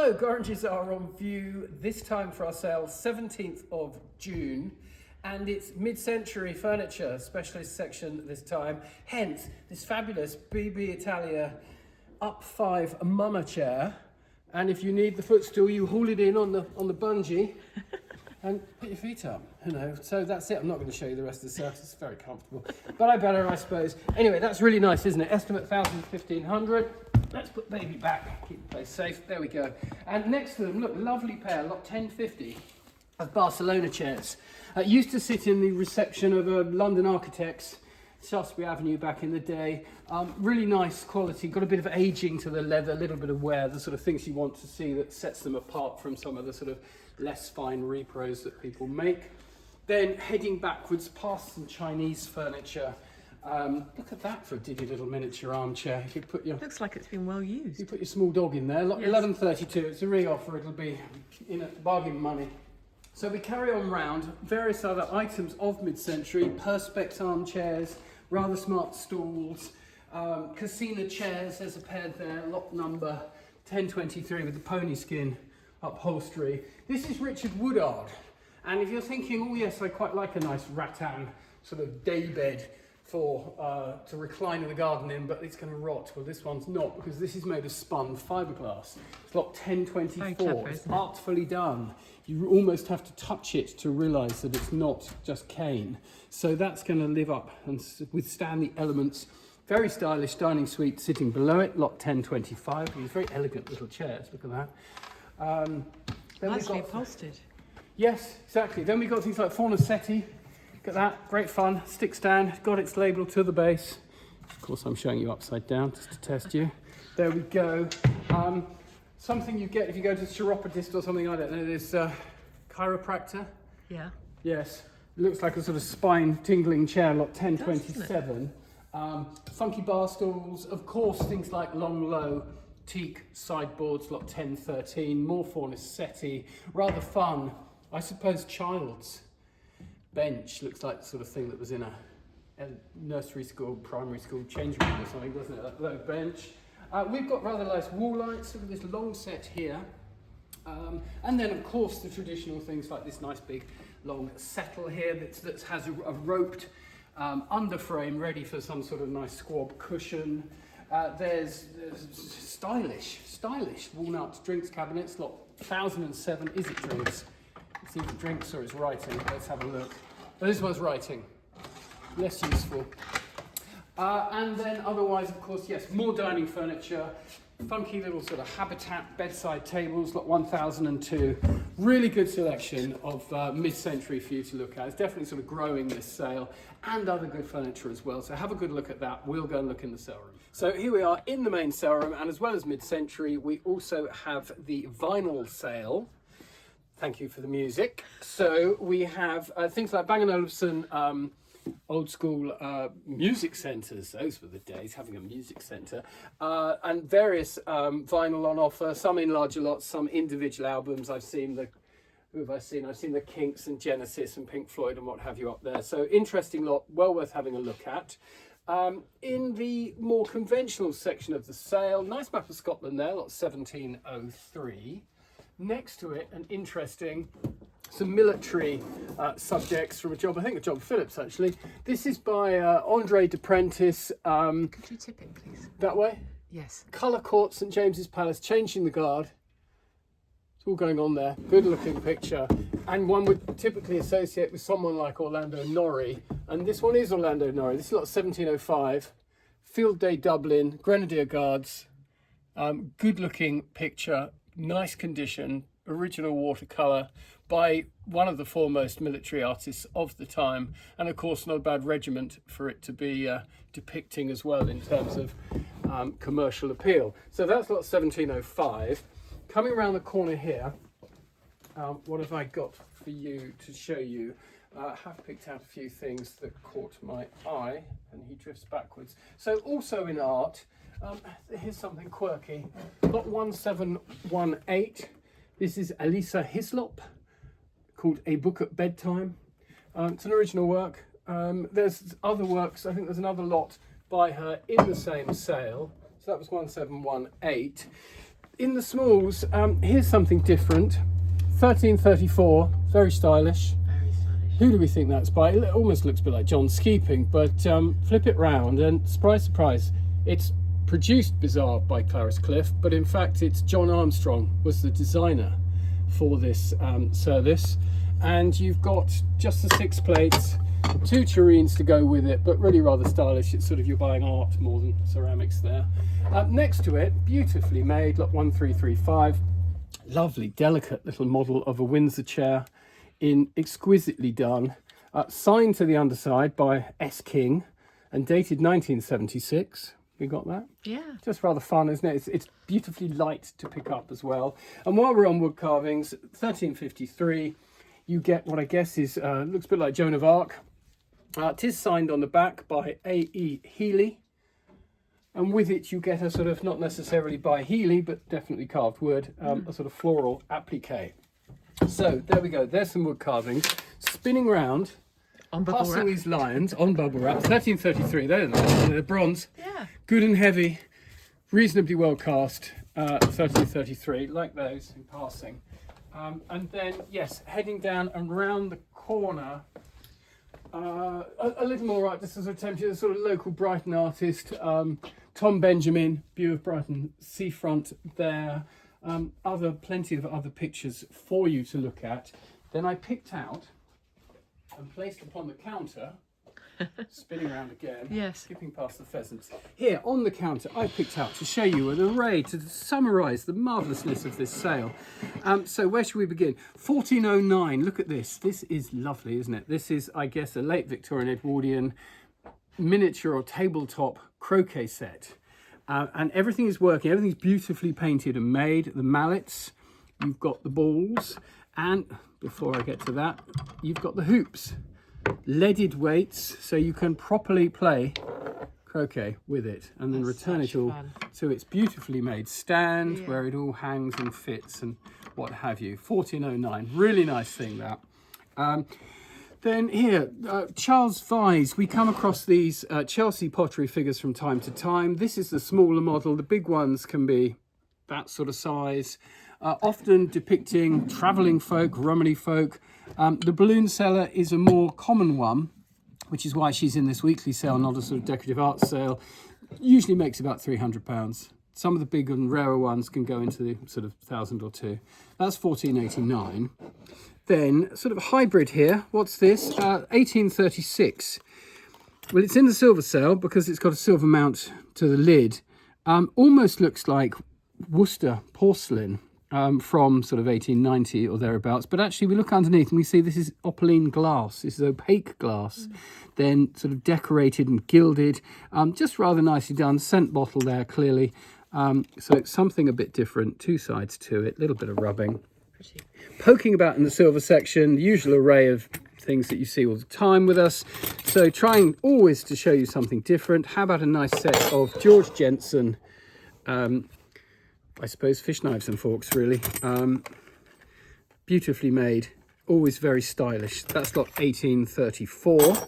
Hello, Gorringes are on view this time for our sale, 17th of June, and it's mid-century furniture specialist section this time. Hence, this fabulous BB Italia up 5 mama chair, and if you need the footstool, you haul it in on the bungee and put your feet up, you know. So that's it. I'm not going to show you the rest of the surface. It's very comfortable, but I better, I suppose. Anyway, that's really nice, isn't it? Estimate 1,000-1,500. Let's put baby back, keep the place safe. There we go. And next to them, look, lovely pair, lot 1050 of Barcelona chairs. Used to sit in the reception of a London Architects, Shaftesbury Avenue back in the day. Really nice quality, got a bit of aging to the leather, a little bit of wear, the sort of things you want to see that sets them apart from some of the sort of less fine repros that people make. Then heading backwards past some Chinese furniture. Look at that for a diggy little miniature armchair. If you put your, looks like it's been well used. You put your small dog in there. Yes. 1132. It's a re-offer. It'll be in at bargain money. So we carry on round various other items of mid-century: perspex armchairs, rather smart stools, Casina chairs. There's a pair there. Lot number 1023 with the pony skin upholstery. This is Richard Woodard. And if you're thinking, oh yes, I quite like a nice rattan sort of daybed to recline in the garden in, but it's going to rot. Well, this one's not, because this is made of spun fiberglass. It's lot 1024. Clever, it's artfully done. You almost have to touch it to realise that it's not just cane. So that's going to live up and withstand the elements. Very stylish dining suite sitting below it, lot 1025. These very elegant little chairs. Look at that. Nicely upholstered. Yes, exactly. Then we've got things like Fornasetti. Look at that, great fun. Stick stand, got its label to the base. Of course, I'm showing you upside down just to test you. There we go. Something you get if you go to chiropodist or something, I don't know, this chiropractor. Yeah. Yes, it looks like a sort of spine tingling chair, lot 1027. Funky bar stools, of course, things like long, low, teak sideboards, lot 1013, more Fornasetti, rather fun, I suppose, child's bench. Looks like the sort of thing that was in a nursery school, primary school change room or something, doesn't it? That low bench. We've got rather nice wall lights. Look at this long set here. And then, of course, the traditional things like this nice big long settle here that has a roped underframe ready for some sort of nice squab cushion. There's stylish walnut drinks cabinets, lot 1007. Is it drinks? It's either drinks or it's writing. Let's have a look. Oh, this one's writing. Less useful. And then otherwise, of course, yes, more dining furniture. Funky little sort of habitat bedside tables, lot 1002. Really good selection of mid-century for you to look at. It's definitely sort of growing this sale, and other good furniture as well. So have a good look at that. We'll go and look in the sale room. So here we are in the main sale room, and as well as mid-century, we also have the vinyl sale. Thank you for the music. So we have things like Bang & Olufsen, old school music centres. Those were the days, having a music centre. And various vinyl on offer, some in larger lots, some individual albums. I've seen the Kinks and Genesis and Pink Floyd and what have you up there. So interesting lot, well worth having a look at. In the more conventional section of the sale, nice map of Scotland there, lot 1703. Next to it, an interesting, some military subjects from a job, I think a job Phillips actually. This is by Andre Duprentis. Could you tip it, please? That way? Yes. Colour Court, St James's Palace, changing the guard. It's all going on there. Good looking picture. And one would typically associate with someone like Orlando Norrie. And this one is Orlando Norrie. This is lot 1705. Field Day Dublin, Grenadier Guards. Good looking picture. Nice condition, original watercolour by one of the foremost military artists of the time, and of course not a bad regiment for it to be depicting as well in terms of commercial appeal. So that's lot 1705. Coming around the corner here, what have I got for you to show you? I have picked out a few things that caught my eye, and he drifts backwards. So also in art, here's something quirky. Lot 1718. This is Elisa Hislop, called A Book at Bedtime. It's an original work. There's other works. I think there's another lot by her in the same sale. So that was 1718. in the smalls, here's something different. 1334, very stylish. Very stylish. Who do we think that's by? It almost looks a bit like John Skeeping, but flip it round and surprise, surprise, it's produced bizarre by Clarice Cliff, but in fact it's John Armstrong was the designer for this service. And you've got just the 6 plates, 2 tureens to go with it, but really rather stylish. It's sort of, you're buying art more than ceramics there. Next to it, beautifully made, lot 1335. Lovely, delicate little model of a Windsor chair in exquisitely done. Signed to the underside by S. King and dated 1976. We got that? Yeah. Just rather fun, isn't it? It's beautifully light to pick up as well. And while we're on wood carvings, 1353, you get what I guess is, looks a bit like Joan of Arc. It is signed on the back by A.E. Healy. And with it you get a sort of, not necessarily by Healy, but definitely carved wood, a sort of floral applique. So there we go, there's some wood carvings. Spinning round, On bubble passing wrap. these lines on bubble wrap. 1333, they're bronze. Yeah. Good and heavy, reasonably well cast. 1333, like those in passing. And then, yes, heading down and round the corner, a little more right, this is attempted, a sort of local Brighton artist, Tom Benjamin, view of Brighton seafront there. Plenty of other pictures for you to look at. Then I picked out and placed upon the counter, spinning around again, Yes. skipping past the pheasants. Here on the counter, I picked out to show you an array to summarise the marvellousness of this sale. So where should we begin? 1409, look at this. This is lovely, isn't it? This is, I guess, a late Victorian Edwardian miniature or tabletop croquet set. And everything is working, everything's beautifully painted and made. The mallets, you've got the balls, and before I get to that, you've got the hoops. Leaded weights, so you can properly play croquet with it and then That's return such it all fun. to its beautifully made stand, Yeah. where it all hangs and fits and what have you. 1409, really nice thing that. Then here, Charles Vyse, we come across these Chelsea pottery figures from time to time. This is the smaller model, the big ones can be that sort of size, often depicting travelling folk, Romany folk. The balloon seller is a more common one, which is why she's in this weekly sale, not a sort of decorative art sale. Usually makes about £300. Some of the big and rarer ones can go into the sort of 1,000 or two. That's 1489. Then sort of hybrid here. What's this? 1836. Well, it's in the silver sale because it's got a silver mount to the lid. Almost looks like Worcester porcelain from sort of 1890 or thereabouts. But actually, we look underneath and we see this is opaline glass. This is opaque glass, then sort of decorated and gilded. Just rather nicely done. Scent bottle there, clearly. So it's something a bit different. 2 sides to it. A little bit of rubbing. Pretty. Poking about in the silver section, the usual array of things that you see all the time with us. So trying always to show you something different. How about a nice set of George Jensen, I suppose fish knives and forks really. Beautifully made, always very stylish. That's lot 1834.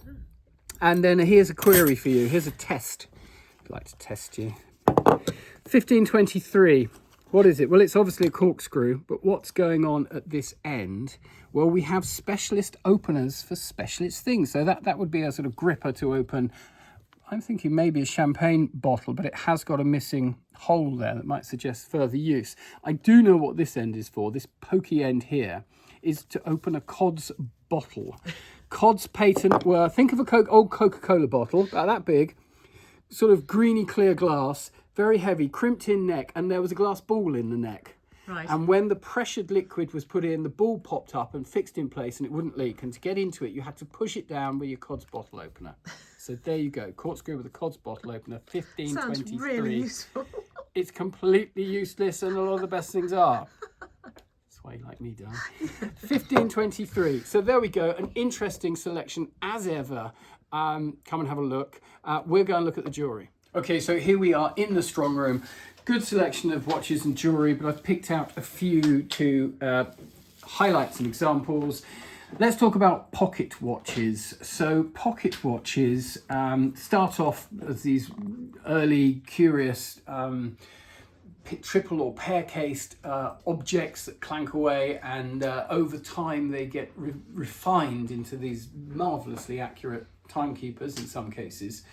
And then here's a query for you. Here's a test. I'd like to test you. 1523. What is it? Well, it's obviously a corkscrew, but what's going on at this end? Well, we have specialist openers for specialist things. So that would be a sort of gripper to open, I'm thinking maybe a champagne bottle, but it has got a missing hole there that might suggest further use. I do know what this end is for. This pokey end here is to open a Cod's bottle. Cod's patent were, think of a old Coca-Cola bottle, about that big, sort of greeny clear glass, very heavy, crimped in neck, and there was a glass ball in the neck. Right. And when the pressured liquid was put in, the ball popped up and fixed in place and it wouldn't leak. And to get into it, you had to push it down with your Cod's bottle opener. So there you go, corkscrew with a Cod's bottle opener, 1523. Sounds really useful. It's completely useless and a lot of the best things are. That's why you like me, darling. 1523. So there we go, an interesting selection as ever. Come and have a look. We're going to look at the jewellery. Okay, so here we are in the strong room. Good selection of watches and jewellery, but I've picked out a few to highlight some examples. Let's talk about pocket watches. So pocket watches start off as these early, curious triple or pear cased objects that clank away, and over time they get refined into these marvelously accurate timekeepers in some cases.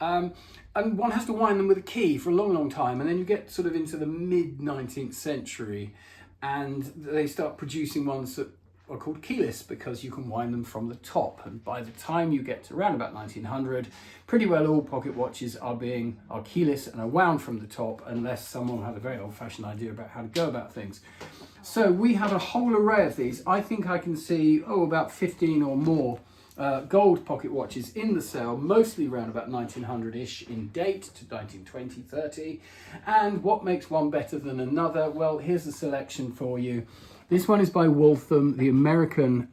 And one has to wind them with a key for a long time, and then you get sort of into the mid 19th century and they start producing ones that are called keyless because you can wind them from the top. And by the time you get to around about 1900, pretty well all pocket watches are keyless and are wound from the top, unless someone had a very old-fashioned idea about how to go about things. So we have a whole array of these. I think I can see about 15 or more gold pocket watches in the sale, mostly around about 1900-ish in date to 1920, 30. And what makes one better than another? Well, here's a selection for you. This one is by Waltham, the American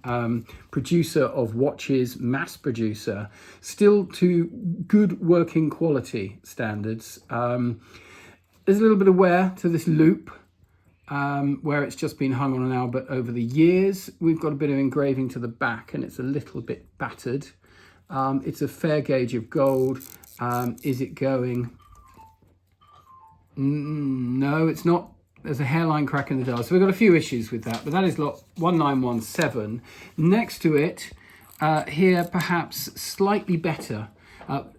producer of watches, mass producer, still to good working quality standards. There's a little bit of wear to this loop, where it's just been hung on an Albert over the years. We've got a bit of engraving to the back and it's a little bit battered. It's a fair gauge of gold. Is it going? No, it's not. There's a hairline crack in the dial. So we've got a few issues with that, but that is lot 1917. Next to it, here perhaps slightly better.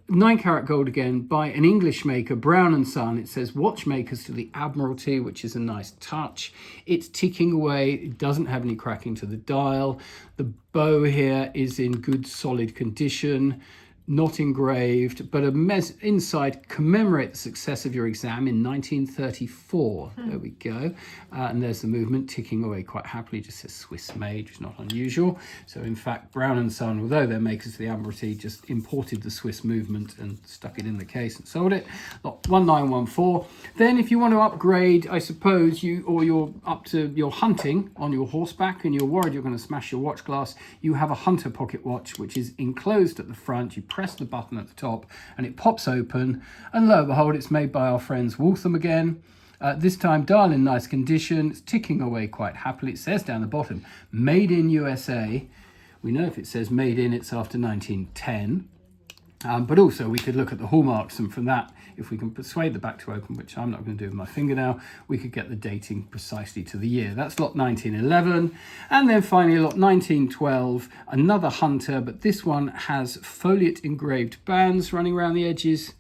9 carat gold again by an English maker, Brown & Son. It says watchmakers to the Admiralty, which is a nice touch. It's ticking away. It doesn't have any cracking to the dial. The bow here is in good solid condition, not engraved, but inside, commemorate the success of your exam in 1934. There we go. And there's the movement ticking away quite happily. Just says Swiss made, which is not unusual. So in fact, Brown & Son, although they're makers of the Admiralty, just imported the Swiss movement and stuck it in the case and sold it. Lot 1914. Then if you want to upgrade, I suppose you're up to your hunting on your horseback and you're worried you're going to smash your watch glass, you have a hunter pocket watch, which is enclosed at the front. You press the button at the top and it pops open, and lo and behold, it's made by our friends Waltham again. This time dial in nice condition. It's ticking away quite happily. It says down the bottom, made in USA. We know if it says made in, it's after 1910. But also we could look at the hallmarks, and from that, if we can persuade the back to open, which I'm not going to do with my finger now, we could get the dating precisely to the year. That's lot 1911. And then finally lot 1912, another hunter, but this one has foliate engraved bands running around the edges,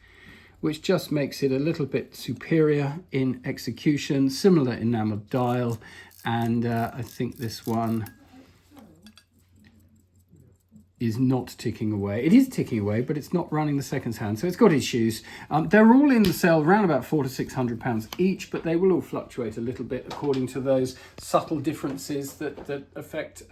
which just makes it a little bit superior in execution, similar enameled dial. And I think this one is not ticking away. It is ticking away, but it's not running the seconds hand, so it's got issues. They're all in the sale around about £400 to £600 each, but they will all fluctuate a little bit according to those subtle differences that affect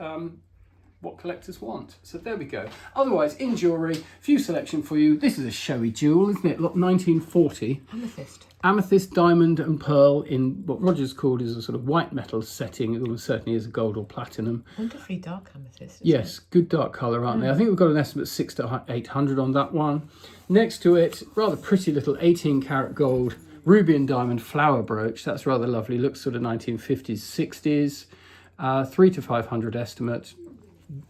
what collectors want. So there we go. Otherwise, in jewellery, few selection for you. This is a showy jewel, isn't it? Lot 1940. Amethyst. Amethyst, diamond and pearl in what Roger's called is a sort of white metal setting. It almost certainly is a gold or platinum. Wonderfully dark amethyst. Yes, good dark colour, aren't they? I think we've got an estimate of 600 to 800 on that one. Next to it, rather pretty little 18 karat gold ruby and diamond flower brooch. That's rather lovely. Looks sort of 1950s, 60s. 300 to 500 estimate.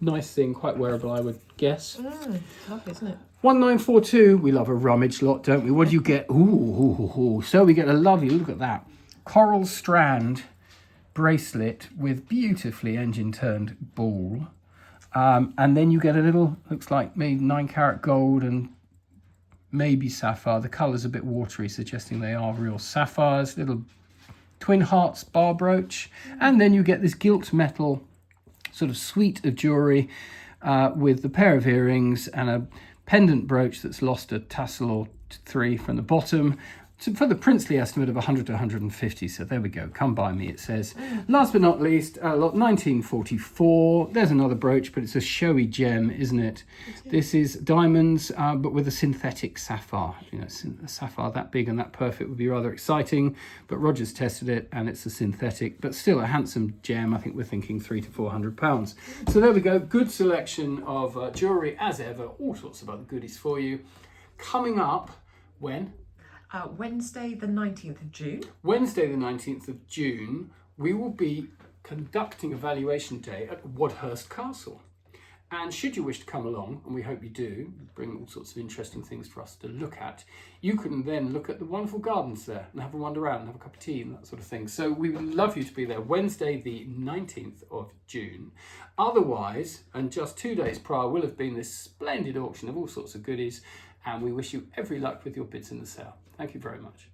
Nice thing, quite wearable, I would guess. Lovely, isn't it? 1942, we love a rummage lot, don't we? What do you get? Ooh. So we get a lovely, look at that, coral strand bracelet with beautifully engine-turned ball. And then you get a little, looks like maybe 9 karat gold and maybe sapphire. The colour's a bit watery, suggesting they are real sapphires. Little twin hearts bar brooch. And then you get this gilt metal sort of suite of jewellery with the pair of earrings and a pendant brooch that's lost a tassel or 3 from the bottom, for the princely estimate of 100 to 150. So there we go. Come by me, it says. Last but not least, lot 1944. There's another brooch, but it's a showy gem, isn't it? This is diamonds, but with a synthetic sapphire. You know, a sapphire that big and that perfect would be rather exciting, but Roger's tested it and it's a synthetic, but still a handsome gem. I think we're thinking £300 to £400. So there we go. Good selection of jewellery as ever. All sorts of other goodies for you. Coming up, when? Wednesday the 19th of June. Wednesday the 19th of June, we will be conducting a valuation day at Wadhurst Castle. And should you wish to come along, and we hope you do, bring all sorts of interesting things for us to look at, you can then look at the wonderful gardens there and have a wander around and have a cup of tea and that sort of thing. So we would love you to be there Wednesday the 19th of June. Otherwise, and just 2 days prior, will have been this splendid auction of all sorts of goodies, and we wish you every luck with your bids in the sale. Thank you very much.